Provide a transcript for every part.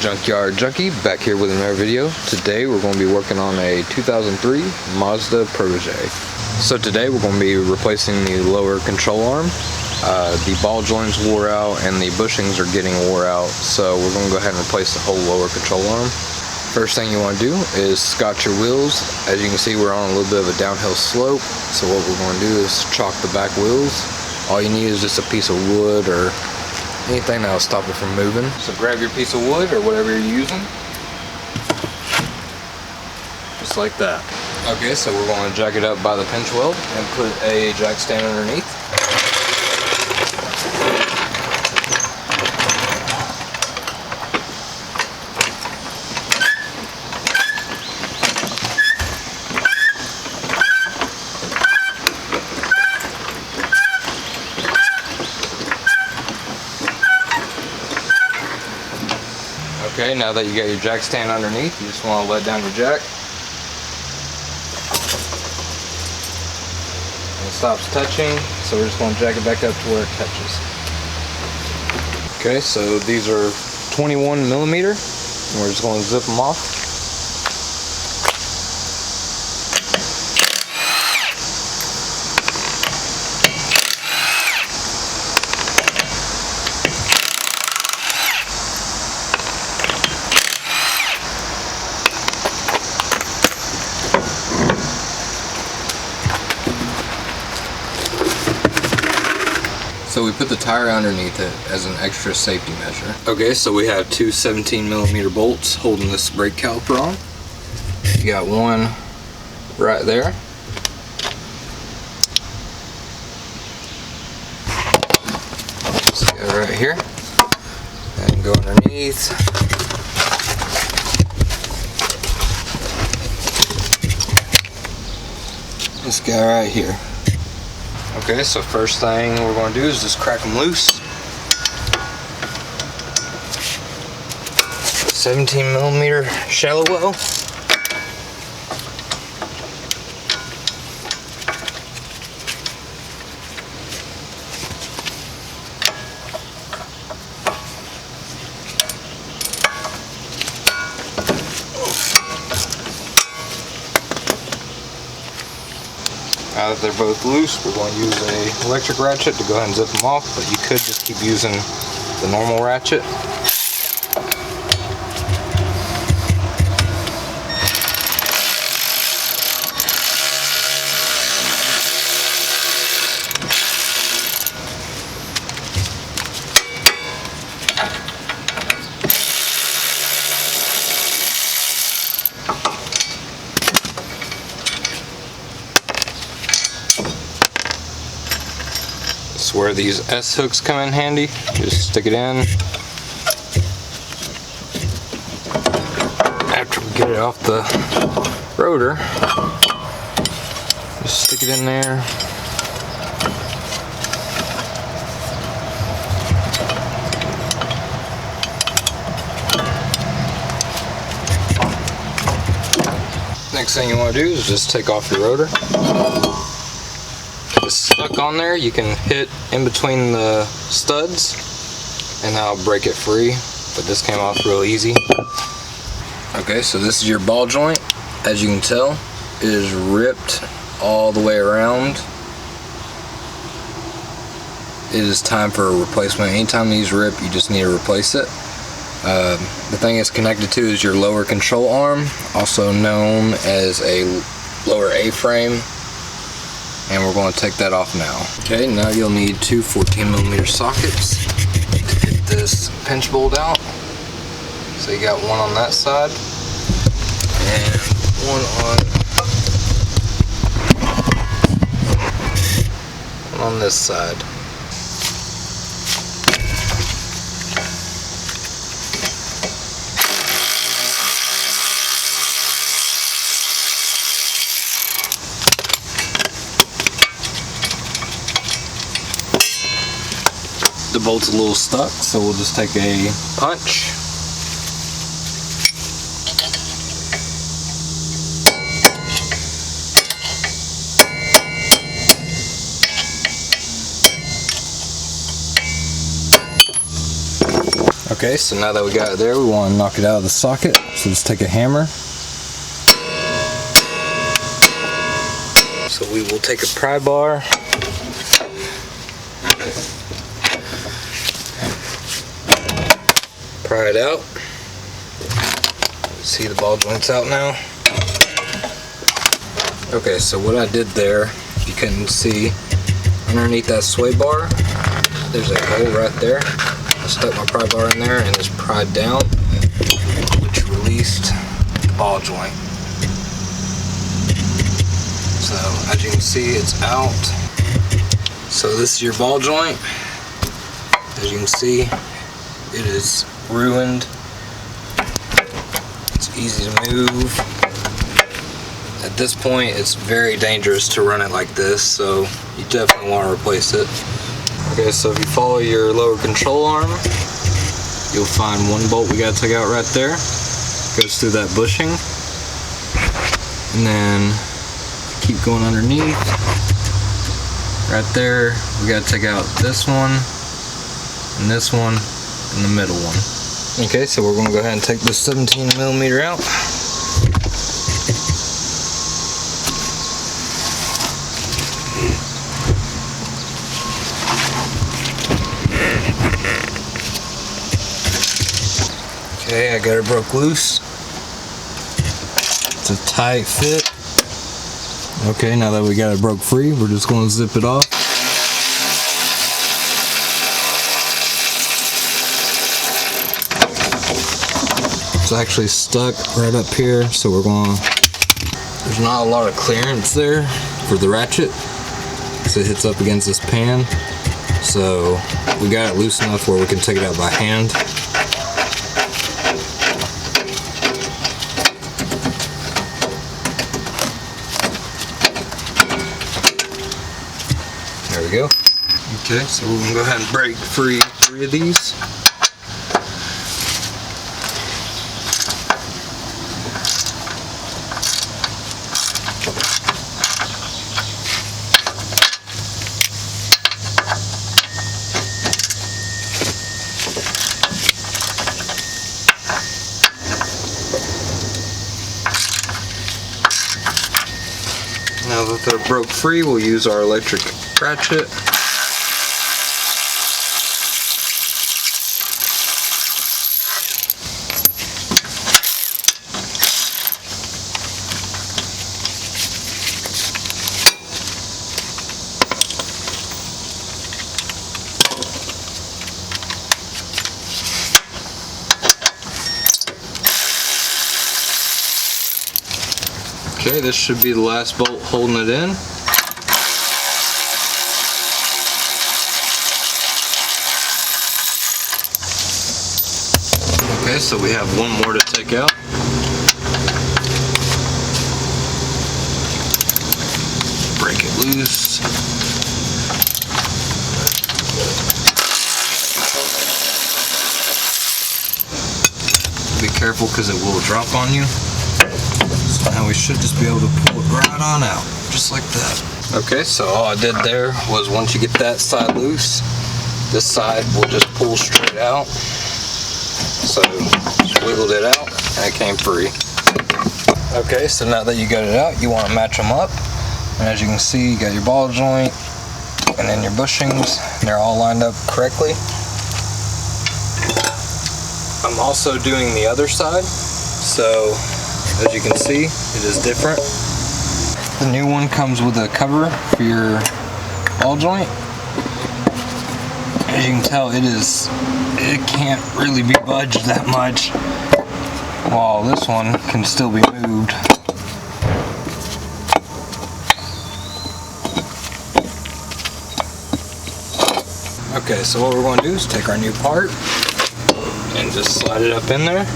Junkyard Junkie back here with another video. Today we're going to be working on a 2003 Mazda Protege. So today we're going to be replacing the lower control arm. The ball joints wore out and the bushings are getting wore out, so we're going to go ahead and replace the whole lower control arm. First thing you want to do is scotch your wheels. As you can see, we're on a little bit of a downhill slope, so what we're going to do is chalk the back wheels. All you need is just a piece of wood or anything that will stop it from moving. So grab your piece of wood or whatever you're using. Just like that. Okay, so we're going to jack it up by the pinch weld and put a jack stand underneath. Okay, now that you got your jack stand underneath, you just want to let down your jack. And it stops touching, so we're just going to jack it back up to where it touches. Okay, so these are 21 millimeter, and we're just going to zip them off. So we put the tire underneath it as an extra safety measure. Okay, so we have two 17 millimeter bolts holding this brake caliper on. You got one right there. Just go right here and go underneath. This guy right here. Okay, so first thing we're going to do is just crack them loose. 17 millimeter shallow well. Now that they're both loose, we're going to use an electric ratchet to go ahead and zip them off, but you could just keep using the normal ratchet. Where these S hooks come in handy, just stick it in. After we get it off the rotor, just stick it in there. Next thing you want to do is just take off your rotor. It's stuck on there, you can hit in between the studs and that'll break it free, but this came off real easy. Okay, so this is your ball joint. As you can tell, it is ripped all the way around. It is time for a replacement. Anytime these rip, you just need to replace it. The thing it's connected to is your lower control arm, also known as a lower A-frame. And we're going to take that off now. Okay, now you'll need two 14 millimeter sockets to get this pinch bolt out. So you got one on that side and one on this side. The bolt's a little stuck, so we'll just take a punch. Okay, so now that we got it there, we want to knock it out of the socket. So let's take a hammer. So we will take a pry bar. Pry it out. See the ball joints out now. Okay, so what I did there, if you couldn't see, underneath that sway bar, there's a hole right there. I stuck my pry bar in there and just pried down, which released the ball joint. So as you can see, it's out. So this is your ball joint. As you can see, it is ruined. It's easy to move. At this point, it's very dangerous to run it like this, so you definitely want to replace it. Okay, so if you follow your lower control arm, you'll find one bolt we gotta take out right there. Goes through that bushing. And then keep going underneath. Right there, we gotta take out this one, and this one, and the middle one. Okay, so we're gonna go ahead and take this 17mm out. Okay, I got it broke loose. It's a tight fit. Okay, now that we got it broke free, we're just going to zip it off. It's actually stuck right up here, so we're going to... There's not a lot of clearance there for the ratchet, because it hits up against this pan. So we got it loose enough where we can take it out by hand. There we go. Okay, so we're gonna go ahead and break free 3 of these. Now that they're broke free, we'll use our electric ratchet. Okay, this should be the last bolt holding it in. Okay, so we have one more to take out. Break it loose. Be careful because it will drop on you. So now we should just be able to pull it right on out, just like that. Okay, so all I did there was once you get that side loose, this side will just pull straight out. So just wiggled it out and it came free. Okay, so now that you got it out, you want to match them up. And as you can see, you got your ball joint and then your bushings. They're all lined up correctly. I'm also doing the other side. So as you can see, it is different. The new one comes with a cover for your ball joint. As you can tell, it can't really be budged that much, while this one can still be moved. Okay, so what we're going to do is take our new part and just slide it up in there.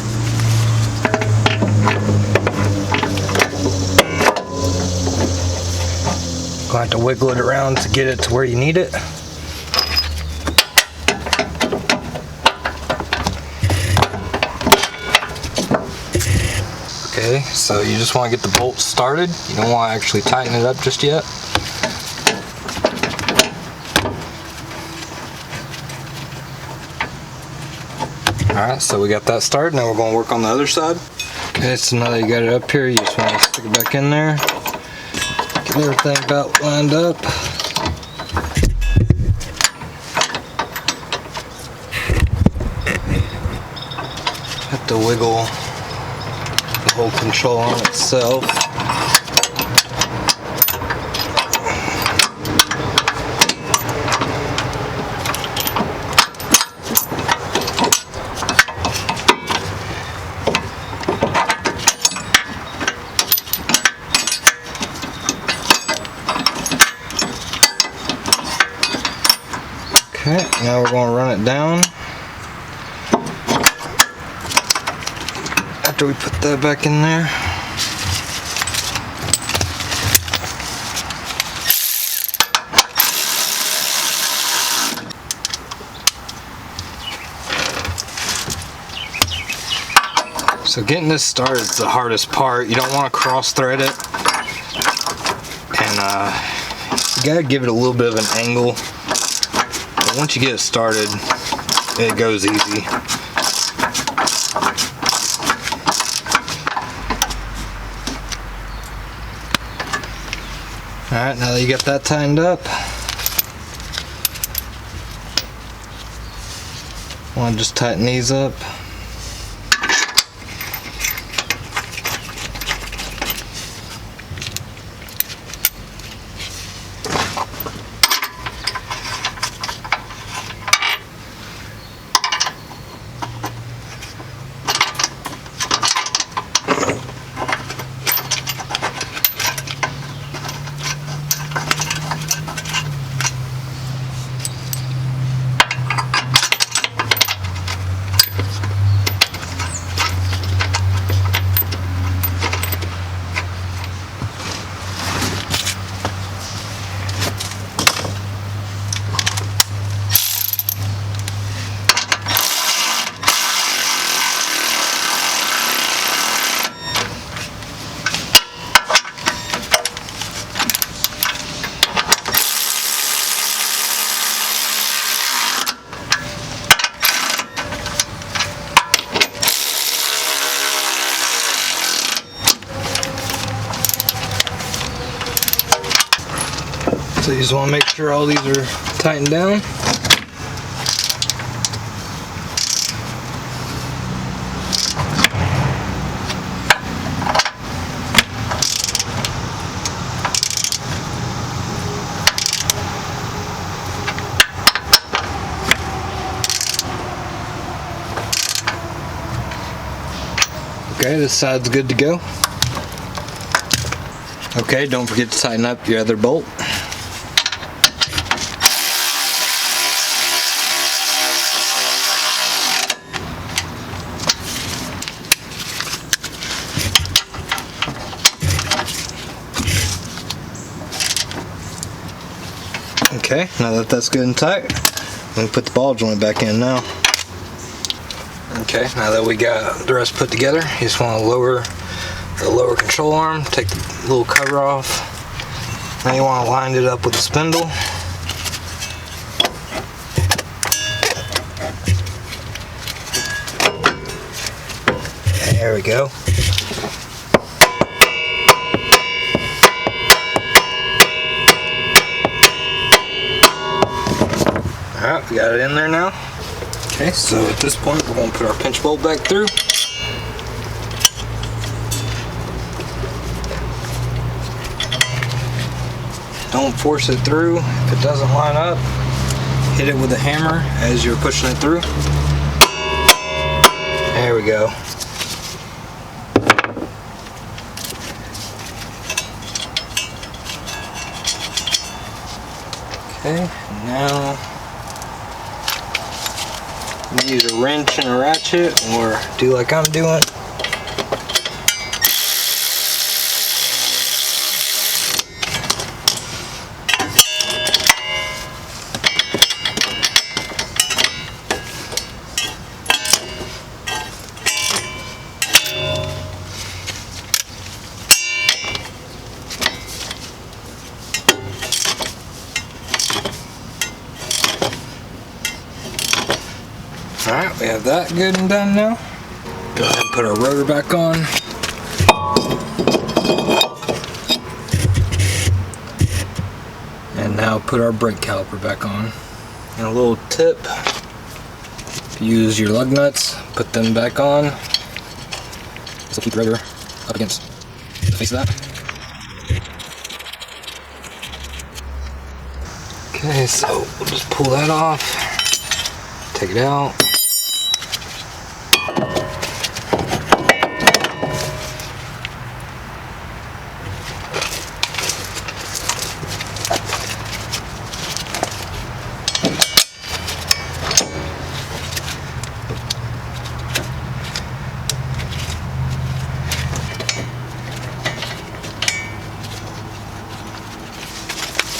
Going to have to wiggle it around to get it to where you need it. Okay, so you just want to get the bolts started. You don't want to actually tighten it up just yet. Alright, so we got that started. Now we're going to work on the other side. Okay, so now that you got it up here, you just want to stick it back in there. Get everything about lined up. Have to wiggle the whole control arm itself. Okay, now we're going to run it down. After we put that back in there. So getting this started is the hardest part. You don't want to cross thread it. And you gotta give it a little bit of an angle. But once you get it started, it goes easy. Alright, now that you got that tightened up, want to just tighten these up. So you just want to make sure all these are tightened down. Okay, this side's good to go. Okay, don't forget to tighten up your other bolt. Okay, now that that's good and tight, we can put the ball joint back in now. Okay, now that we got the rest put together, you just want to lower the lower control arm, take the little cover off. Now you want to line it up with the spindle. There we go. Alright, we got it in there now. Okay, so at this point we're going to put our pinch bolt back through. Don't force it through. If it doesn't line up, hit it with a hammer as you're pushing it through. There we go. Okay, now use a wrench and a ratchet, or do like I'm doing. Alright, we have that good and done now. Go ahead and put our rotor back on. And now put our brake caliper back on. And a little tip, use your lug nuts, put them back on. So keep the rotor up against the face of that. Okay, so we'll just pull that off, take it out.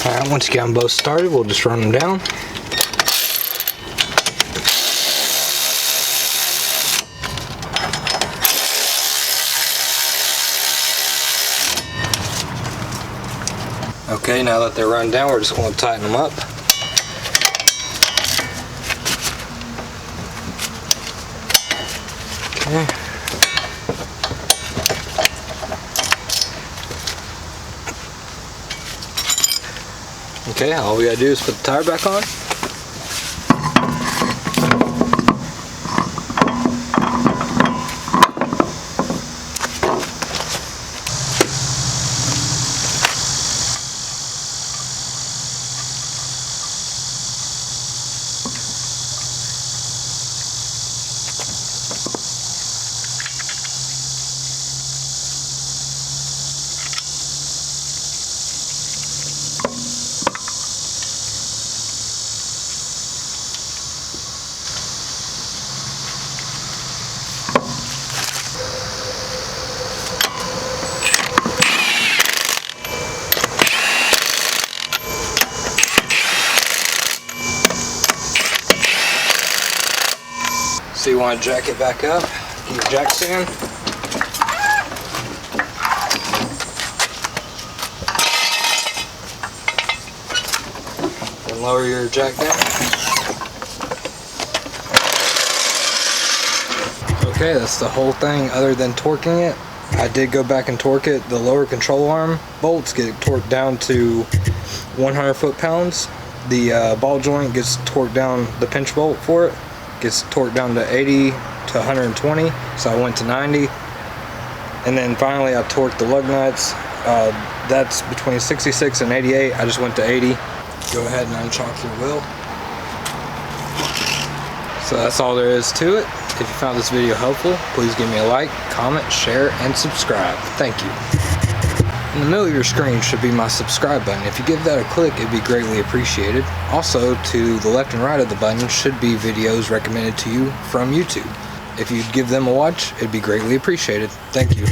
Alright, once you get them both started, we'll just run them down. Okay, now that they're run down, we're just going to tighten them up. Okay. Okay, all we gotta do is put the tire back on. So you want to jack it back up, get your jack stand. And lower your jack down. Okay, that's the whole thing other than torquing it. I did go back and torque it. The lower control arm bolts get torqued down to 100 foot-pounds. The ball joint gets torqued down, the pinch bolt for it gets torqued down to 80 to 120, so I went to 90. And then finally I torqued the lug nuts. That's between 66 and 88. I just went to 80. Go ahead and unchalk your wheel. So that's all there is to it. If you found this video helpful, please give me a like, comment, share, and subscribe. Thank you. In the middle of your screen should be my subscribe button. If you give that a click, it'd be greatly appreciated. Also, to the left and right of the button should be videos recommended to you from YouTube. If you'd give them a watch, it'd be greatly appreciated. Thank you.